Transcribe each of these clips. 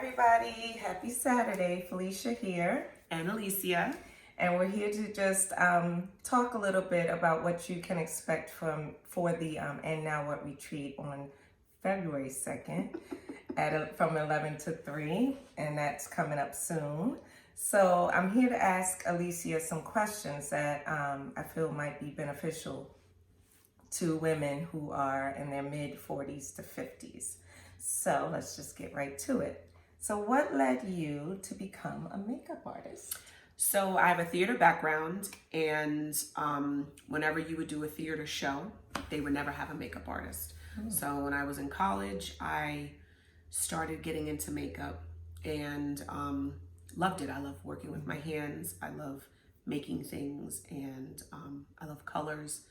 everybody. Happy Saturday. Felicia here. And Alicia. And we're here to just talk a little bit about what you can expect for the And Now What retreat on February 2nd from 11 to 3. And that's coming up soon. So I'm here to ask Alicia some questions that I feel might be beneficial to women who are in their mid-40s to 50s. So let's just get right to it. So what led you to become a makeup artist? So I have a theater background, and whenever you would do a theater show, they would never have a makeup artist. So when I was in college, I started getting into makeup and loved it. I love working with my hands. I love making things, and I love colors.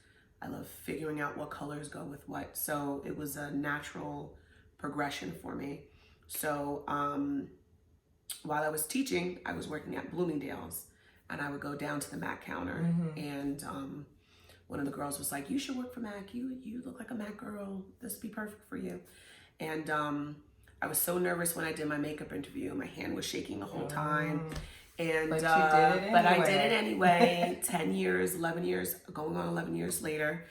I love figuring out what colors go with what. So it was a natural progression for me. So while I was teaching, I was working at Bloomingdale's, and I would go down to the M.A.C counter, and one of the girls was like, "You should work for M.A.C. You look like a M.A.C girl. This would be perfect for you." And I was so nervous when I did my makeup interview. My hand was shaking the whole time. And but you did it anyway. But I did it anyway. 10 years, 11 years, going on 11 years later.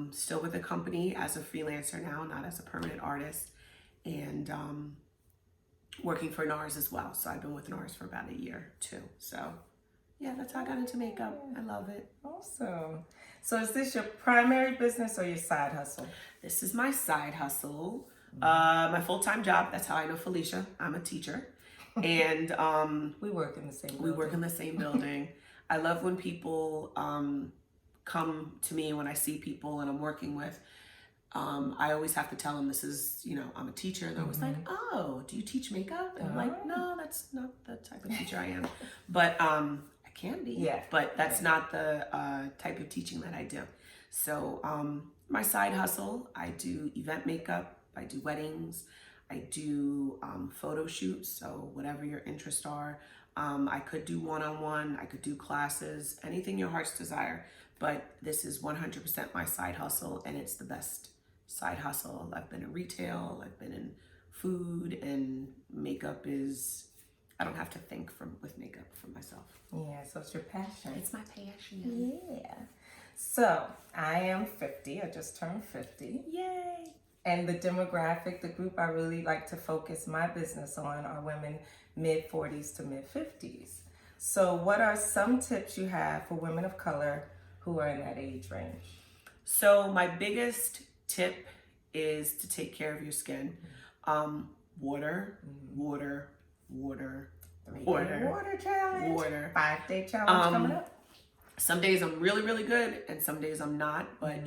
Still with the company as a freelancer now, not as a permanent artist. And working for NARS as well. So I've been with NARS for about a year too. So yeah, that's how I got into makeup. I love it. Awesome. So is this your primary business or your side hustle? This is my side hustle. My full-time job. That's how I know Felicia. I'm a teacher. And we work in the same building. We work in the same building. I love when people come to me when I see people and I'm working with. I always have to tell them this is, I'm a teacher. And they're always like, "Oh, do you teach makeup?" And I'm like, "No, that's not the type of teacher I am." But I can be. Yeah. But that's not the type of teaching that I do. So my side hustle, I do event makeup. I do weddings. I do photo shoots. So whatever your interests are. I could do one-on-one. I could do classes. Anything your heart's desire. But this is 100% my side hustle, and it's the best side hustle. I've been in retail, I've been in food, and makeup is, I don't have to think with makeup for myself. Yeah, so it's your passion. It's my passion. Yeah. So I am 50, I just turned 50. Yay. And the demographic, the group I really like to focus my business on are women mid-40s to mid-50s. So what are some tips you have for women of color who are in that age range? So my biggest tip is to take care of your skin. Water, water, water, water. Water challenge. Water. 5-day challenge coming up. Some days I'm really, really good, and some days I'm not. But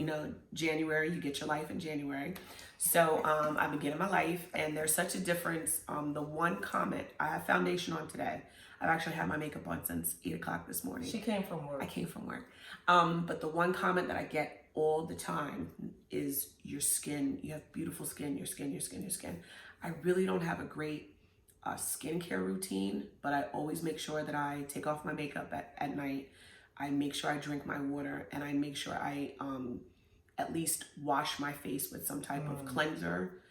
January, you get your life in January. So I've been getting my life, and there's such a difference. The one comment, I have foundation on today. I've actually had my makeup on since 8 o'clock this morning. She came from work. I came from work. But the one comment that I get all the time is your skin. You have beautiful skin, your skin, your skin, your skin. I really don't have a great skincare routine, but I always make sure that I take off my makeup at night. I make sure I drink my water, and I make sure I at least wash my face with some type of cleanser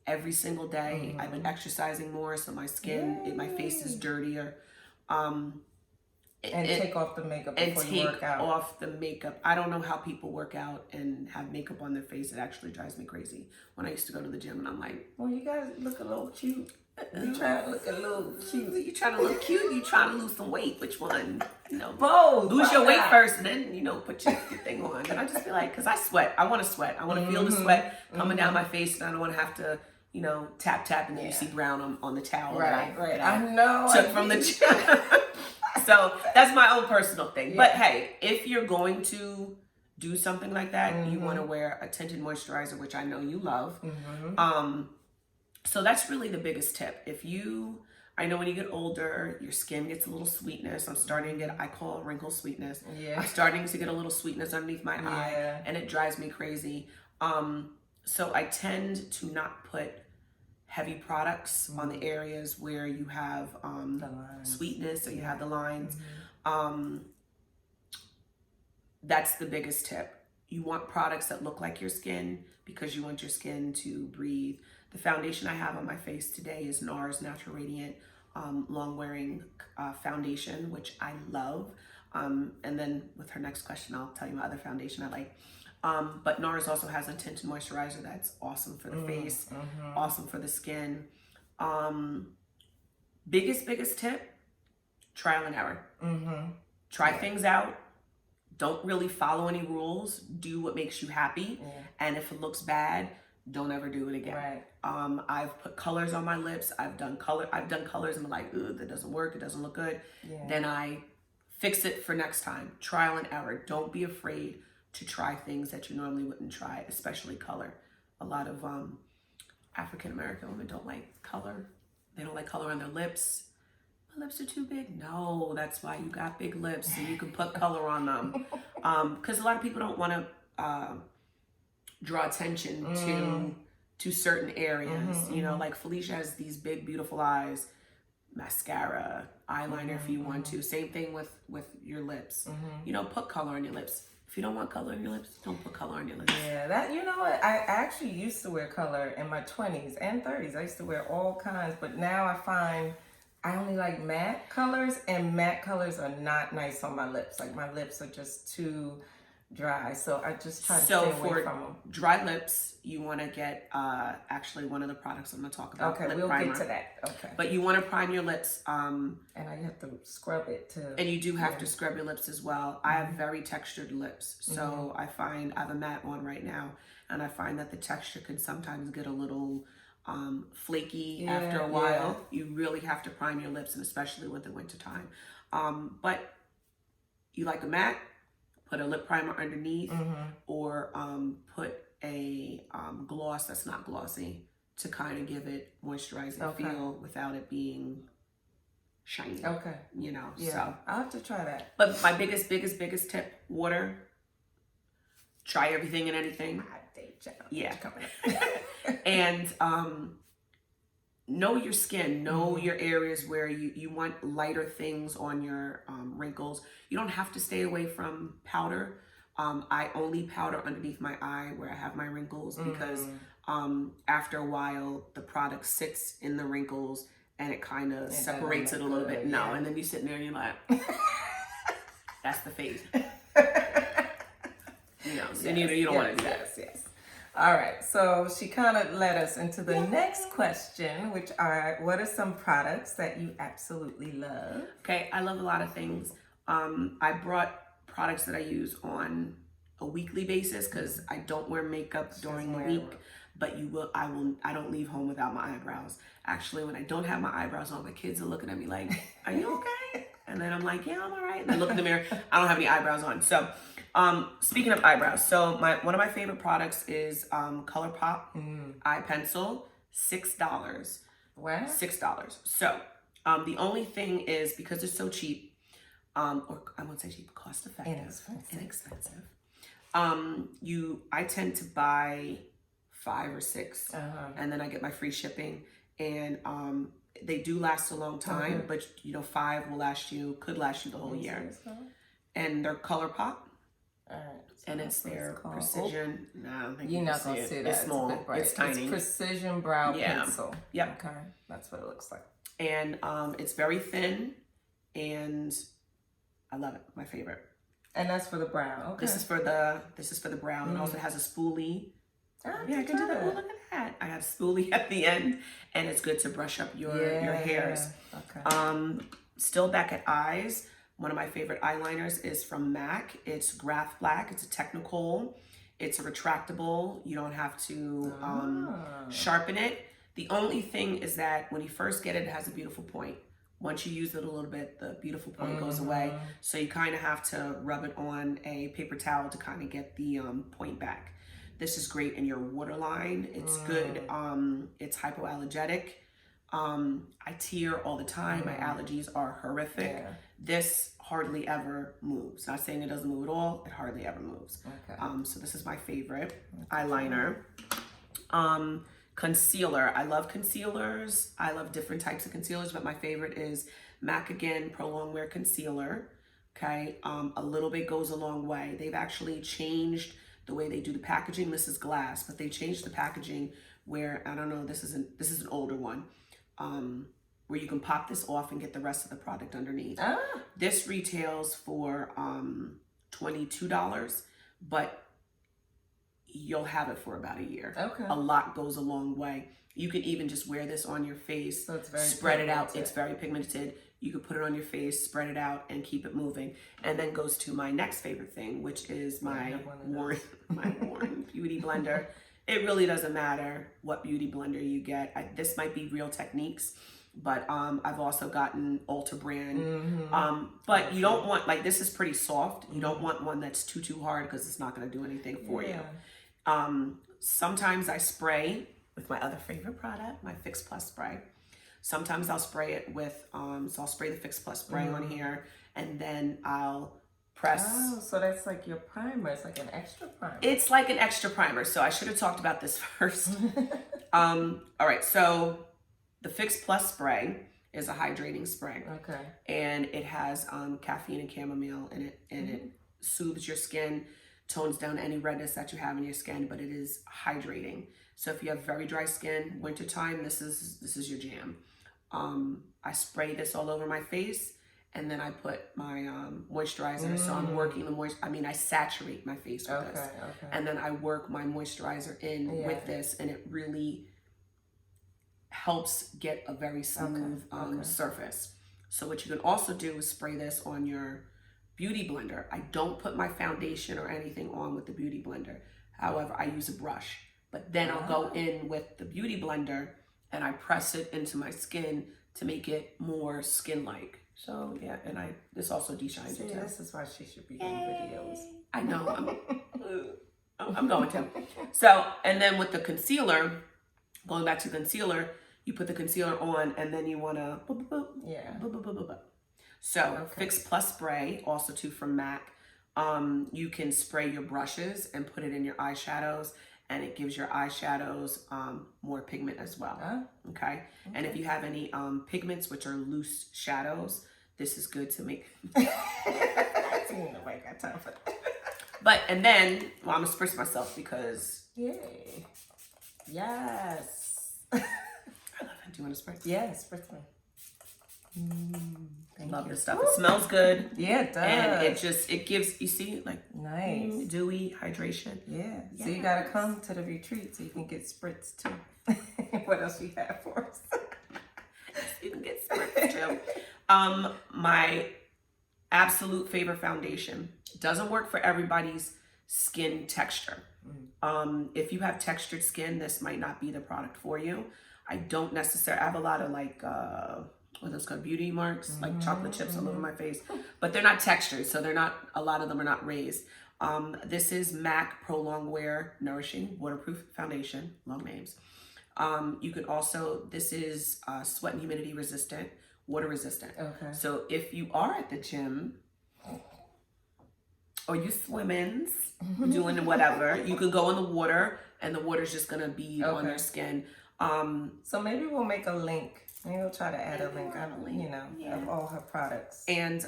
every single day. I've been exercising more, so my skin, my face is dirtier. Take off the makeup before you work out. And take off the makeup. I don't know how people work out and have makeup on their face. It actually drives me crazy. When I used to go to the gym, and I'm like, well, you guys look a little cute. You trying to look a little cute. You trying to look cute? You trying to lose some weight? Which one? Both. Lose your weight first, and then put your thing on. And I just feel like, because I sweat. I want to sweat. I want to feel the sweat coming down my face, and I don't want to have to, tap, and then you see brown on the towel. Right. I know. Took from the gym. So that's my own personal thing. Yeah. But hey, if you're going to do something like that, you want to wear a tinted moisturizer, which I know you love. So that's really the biggest tip. I know when you get older, your skin gets a little sweetness. I'm starting to get, I call it wrinkle sweetness. Yeah. I'm starting to get a little sweetness underneath my eye, and it drives me crazy. So I tend to not put heavy products on the areas where you have sweetness, or you have the lines. That's the biggest tip. You want products that look like your skin because you want your skin to breathe. The foundation I have on my face today is NARS Natural Radiant Long-Wearing Foundation, which I love. And then with her next question, I'll tell you my other foundation I like. But NARS also has a tinted moisturizer that's awesome for the face, awesome for the skin. Biggest tip, trial and error. Try things out. Don't really follow any rules. Do what makes you happy. And if it looks bad, don't ever do it again. Right. I've put colors on my lips. I've done colors and I'm like, ooh, that doesn't work. It doesn't look good. Then I fix it for next time. Trial and error. Don't be afraid to try things that you normally wouldn't try, especially color. A lot of African American women don't like color. They don't like color on their lips. My lips are too big. No, that's why you got big lips, so you can put color on them. Because a lot of people don't want to draw attention to certain areas. You know, like Felicia has these big, beautiful eyes. Mascara, eyeliner if you want to. Same thing with your lips. You know, put color on your lips. If you don't want color on your lips, don't put color on your lips. Yeah, that, you know what, I actually used to wear color in my 20s and 30s. I used to wear all kinds, but now I find I only like matte colors, and matte colors are not nice on my lips. Like, my lips are just too dry, so I just try to stay away from them. Dry lips, you want to get actually one of the products I'm going to talk about. Okay, we'll get to that. Okay. But you want to prime your lips. And I have to scrub it too. And you do have to scrub your lips as well. I have very textured lips, so I find I have a matte one right now, and I find that the texture can sometimes get a little flaky after a while. You really have to prime your lips, and especially with the winter time. But you like a matte, put a lip primer underneath, or put a gloss that's not glossy to kind of give it moisturizing feel without it being shiny. Okay. You know, so I'll have to try that. But my biggest tip, water. Try everything and anything. Yeah. And know your skin, know your areas where you want lighter things on your wrinkles. You don't have to stay away from powder. I only powder underneath my eye where I have my wrinkles because after a while the product sits in the wrinkles and it kind of separates it a little bit. No, and then you sit there and you're like, that's the fade. You know, and you don't want to do that. Yes. All right, so she kind of led us into the next question, which are, what are some products that you absolutely love? Okay, I love a lot of things. I brought products that I use on a weekly basis because I don't wear makeup during the week, but I don't leave home without my eyebrows. Actually, when I don't have my eyebrows on, my kids are looking at me like, are you okay? And then I'm like, yeah, I'm all right. And I look in the mirror, I don't have any eyebrows on. So speaking of eyebrows, so one of my favorite products is Colourpop Eye Pencil, $6. Wow. $6. So the only thing is, because they're so cheap, or I won't say cheap, cost effective, inexpensive. I tend to buy 5 or 6, and then I get my free shipping, and they do last a long time, but you know, 5 could last you the whole year. And they're Colourpop. And it's their precision. No, I don't think you're not gonna see that. It's small. It's tiny. It's precision brow pencil. Yep. Okay, that's what it looks like. And it's very thin, and I love it. My favorite. And that's for the brow. Okay. This is for the brow. It also has a spoolie. Yeah, I can do that. Oh, look at that. I have a spoolie at the end, and it's good to brush up your hairs. Okay. Still back at eyes. One of my favorite eyeliners is from M.A.C. It's Graphblack. It's a Technakohl. It's a retractable. You don't have to sharpen it. The only thing is that when you first get it, it has a beautiful point. Once you use it a little bit, the beautiful point goes away. So you kind of have to rub it on a paper towel to kind of get the point back. This is great in your waterline. It's good. It's hypoallergenic. I tear all the time. My allergies are horrific. Yeah. This hardly ever moves. Not saying it doesn't move at all. It hardly ever moves. Okay. So this is my favorite eyeliner. Concealer. I love concealers. I love different types of concealers, but my favorite is M.A.C again, Prolongwear Concealer. Okay. A little bit goes a long way. They've actually changed the way they do the packaging. This is glass, but they changed the packaging where, I don't know, this is an older one, where you can pop this off and get the rest of the product underneath. This retails for $22, but you'll have it for about a year. Okay. A lot goes a long way. You can even just wear this on your face, so it's very spread pigmented. it out. It's very pigmented. You could put it on your face, spread it out, and keep it moving. And then goes to my next favorite thing, which is my Warren Beauty Blender. It really doesn't matter what beauty blender you get. This might be Real Techniques, but I've also gotten Ulta brand. But you don't want, like, this is pretty soft. You don't want one that's too hard because it's not going to do anything for you. Sometimes I spray with my other favorite product, my Fix Plus spray. Sometimes I'll spray it with, so I'll spray the Fix Plus spray on here, and then I'll press. Oh, so that's like your primer. It's like an extra primer. It's like an extra primer, so I should have talked about this first. All right, so the Fix Plus spray is a hydrating spray. Okay. And it has caffeine and chamomile in it, and it soothes your skin, tones down any redness that you have in your skin, but it is hydrating. So if you have very dry skin, wintertime, this is your jam. I spray this all over my face, and then I put my moisturizer. So I'm working I saturate my face with this. And then I work my moisturizer in with this, and it really helps get a very smooth surface. So what you can also do is spray this on your beauty blender. I don't put my foundation or anything on with the beauty blender. However, I use a brush. But then I'll go in with the beauty blender and I press it into my skin to make it more skin-like. So yeah, and this also de-shines it too. This is why she should be doing videos. I know, I'm going to. So, and then with the concealer, going back to concealer, you put the concealer on and then you wanna, So Fix Plus spray, also too from M.A.C. You can spray your brushes and put it in your eyeshadows, and it gives your eyeshadows more pigment as well. Okay. And if you have any pigments, which are loose shadows, this is good to make. Nobody got time for that. But, and then, well, I'm gonna spritz myself because. Yay. Yes. I love it. Do you want to spritz? Yeah, spritz me. Love this stuff. It smells good. Yeah, it does. And it gives, you see, like, nice. Dewy hydration. Yeah. So you gotta come to the retreat so you can get spritzed too. What else you have for us? You can get spritzed too. My absolute favorite foundation. Doesn't work for everybody's skin texture. If you have textured skin, this might not be the product for you. I don't necessarily, I have a lot of like, what are those called, beauty marks, like chocolate chips all over my face, but they're not textured, so they're not, a lot of them are not raised. This is M.A.C Prolongwear Nourishing Waterproof Foundation, long names. You could also, this is sweat and humidity resistant, water resistant. Okay. So if you are at the gym, or you swimming, doing whatever, you can go in the water, and the water's just gonna be on your skin. So maybe we'll make a link. Maybe we'll try to add a link, of all her products. And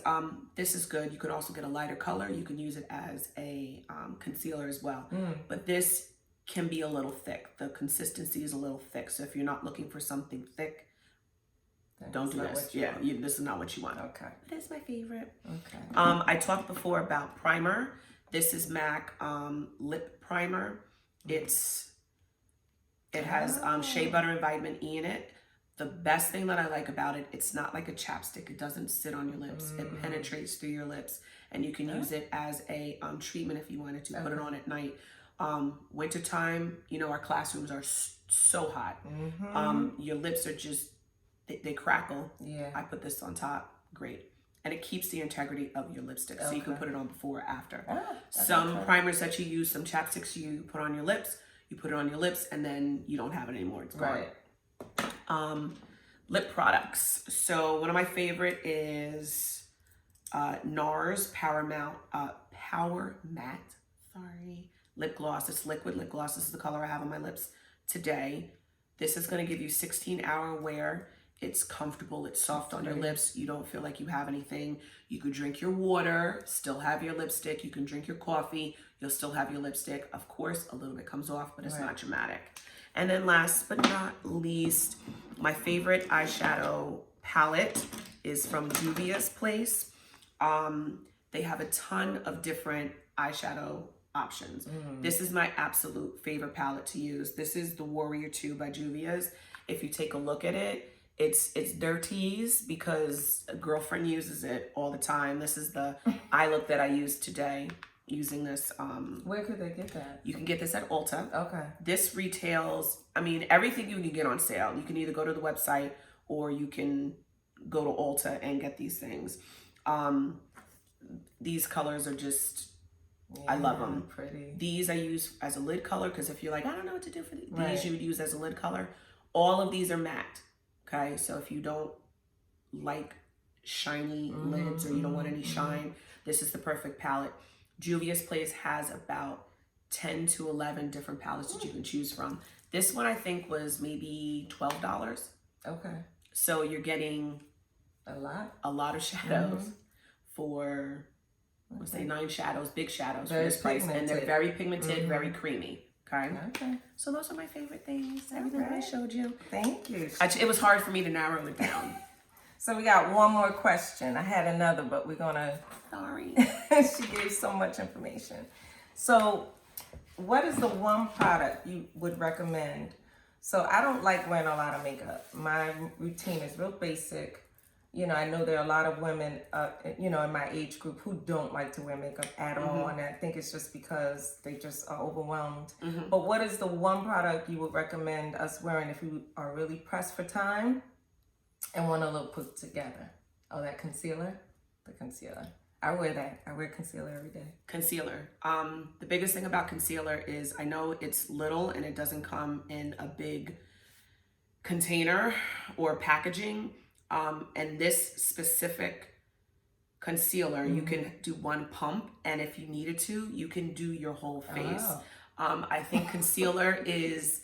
this is good. You could also get a lighter color. You can use it as a concealer as well. But this can be a little thick. The consistency is a little thick. So if you're not looking for something thick, don't do this. This is not what you want. Okay. But it's my favorite. Okay. I talked before about primer. This is M.A.C Lip Primer. It has shea butter and vitamin E in it. The best thing that I like about it, it's not like a chapstick. It doesn't sit on your lips. It penetrates through your lips, and you can use it as a treatment if you wanted to. Put it on at night. Wintertime, our classrooms are so hot. Your lips are just, they crackle. Yeah. I put this on top. Great. And it keeps the integrity of your lipstick. So you can put it on before or after. Some primers that you use, some chapsticks you put on your lips, you put it on your lips, and then you don't have it anymore. It's gone. Right. Lip products. So one of my favorite is NARS Power Matte lip gloss. It's liquid lip gloss. This is the color I have on my lips today. This is going to give you 16-hour wear. It's comfortable. It's soft on your lips. You don't feel like you have anything. You could drink your water, still have your lipstick. You can drink your coffee. You'll still have your lipstick. Of course, a little bit comes off, but it's not dramatic. And then last but not least, my favorite eyeshadow palette is from Juvia's Place. They have a ton of different eyeshadow options. This is my absolute favorite palette to use. This is the Warrior 2 by Juvia's. If you take a look at it, it's dirties because a girlfriend uses it all the time. This is the eye look that I used today using this. Where could they get that? You can get this at Ulta. Okay. This retails, I mean, everything you can get on sale. You can either go to the website or you can go to Ulta and get these things. These colors are just, I love them. Pretty. These I use as a lid color because if you're like, I don't know what to do for these, Right. you would use as a lid color. All of these are matte, okay? So if you don't like shiny lids or you don't want any shine, this is the perfect palette. Juvia's Place has about 10 to 11 different palettes that you can choose from. This one I think was maybe $12. Okay. So you're getting a lot of shadows for, let's say 9 shadows, big shadows for this price. And they're very pigmented, very creamy. Okay. So those are my favorite things. Everything that I showed you. Thank you. It was hard for me to narrow it down. So we got one more question. I had another, but we're gonna. Sorry. She gave so much information. So, what is the one product you would recommend? So I don't like wearing a lot of makeup. My routine is real basic. You know, I know there are a lot of women, you know, in my age group who don't like to wear makeup at all. And I think it's just because they just are overwhelmed. But what is the one product you would recommend us wearing if you are really pressed for time and want to look put together? Oh, that concealer? The concealer. I wear that. I wear concealer every day. Concealer. The biggest thing about concealer is I know it's little and it doesn't come in a big container or packaging. And this specific concealer, you can do one pump, and if you needed to, you can do your whole face. I think concealer is,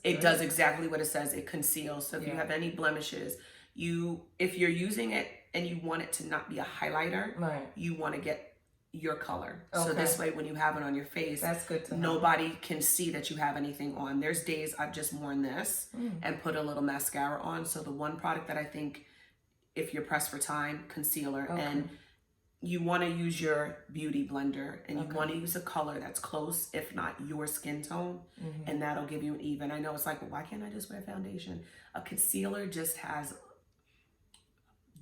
it does exactly what it says. It conceals. So if you have any blemishes, if you're using it and you want it to not be a highlighter, you want to get your color. So this way, when you have it on your face, that's good to know. Nobody can see that you have anything on. There's days I've just worn this and put a little mascara on. So the one product that I think, if you're pressed for time, concealer, and you want to use your beauty blender and you want to use a color that's close, if not your skin tone, and that'll give you an even. I know it's like, well, why can't I just wear foundation? A concealer just has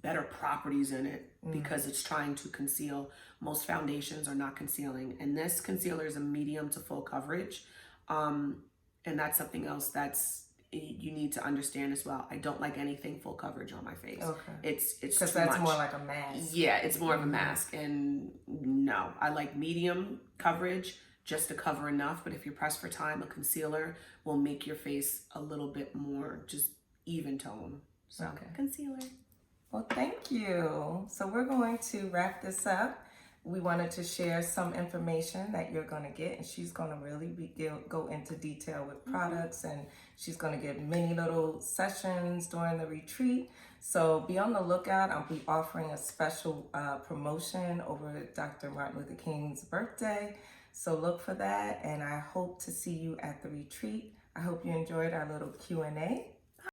better properties in it because it's trying to conceal. Most foundations are not concealing, and this concealer is a medium to full coverage, and that's something else that's you need to understand as well. I don't like anything full coverage on my face. It's because too that's much. More like a mask. Yeah, it's more of a mask, and no, I like medium coverage just to cover enough. But if you're pressed for time, a concealer will make your face a little bit more just even tone. So concealer. Well, thank you. So we're going to wrap this up. We wanted to share some information that you're going to get, and she's going to really go into detail with products, and she's going to give many little sessions during the retreat. So be on the lookout. I'll be offering a special promotion over Dr. Martin Luther King's birthday. So look for that, and I hope to see you at the retreat. I hope you enjoyed our little Q&A.